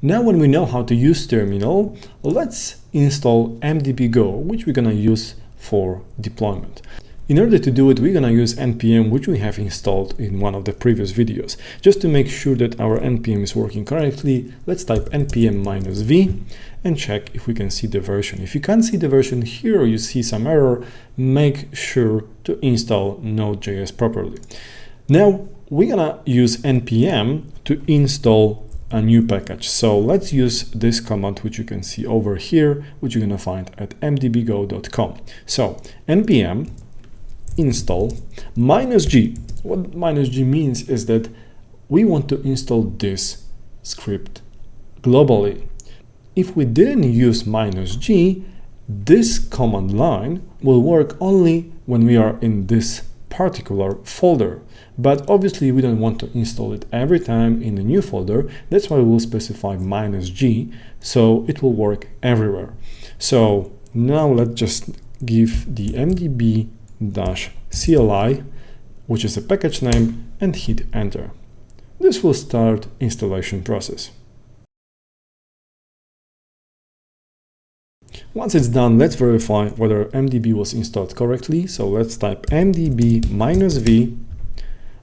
Now when we know how to use terminal, let's install MDB Go, which we're gonna use for deployment. In order to do it, we're gonna use npm, which we have installed in one of the previous videos. Just to make sure that our npm is working correctly, let's type npm -v and check if we can see the version. If you can't see the version here or you see some error, make sure to install Node.js properly. Now we're gonna use npm to install a new package. So let's use this command, which you can see over here, which you're gonna find at mdbgo.com. So npm install -g. What -g means is that we want to install this script globally. If we didn't use -g, this command line will work only when we are in this particular folder. But obviously we don't want to install it every time in a new folder. That's why we'll specify -g, so it will work everywhere. So now let's just give the MDB CLI, which is a package name, and hit enter. This will start installation process. Once it's done, let's verify whether MDB was installed correctly. So let's type MDB -v,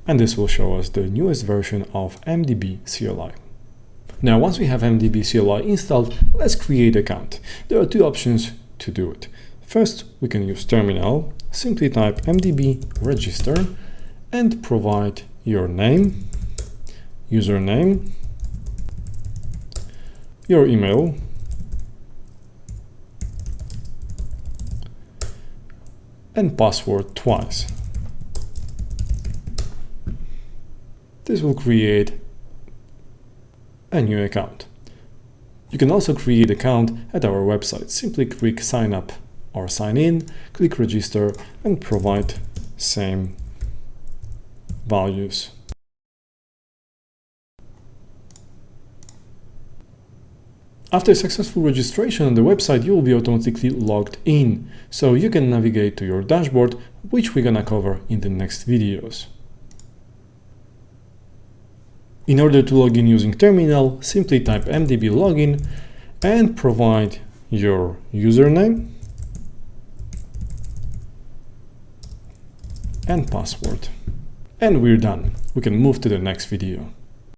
and this will show us the newest version of MDB CLI. Now, once we have MDB CLI installed, let's create an account. There are two options to do it. First, we can use terminal. Simply type MDB register and provide your name, username, your email, and password twice. This will create a new account. You can also create an account at our website. Simply click sign up or sign in, click register, and provide same values. After successful registration on the website, you will be automatically logged in, so you can navigate to your dashboard, which we're gonna cover in the next videos. In order to log in using terminal, simply type MDB login and provide your username and password. And we're done. We can move to the next video.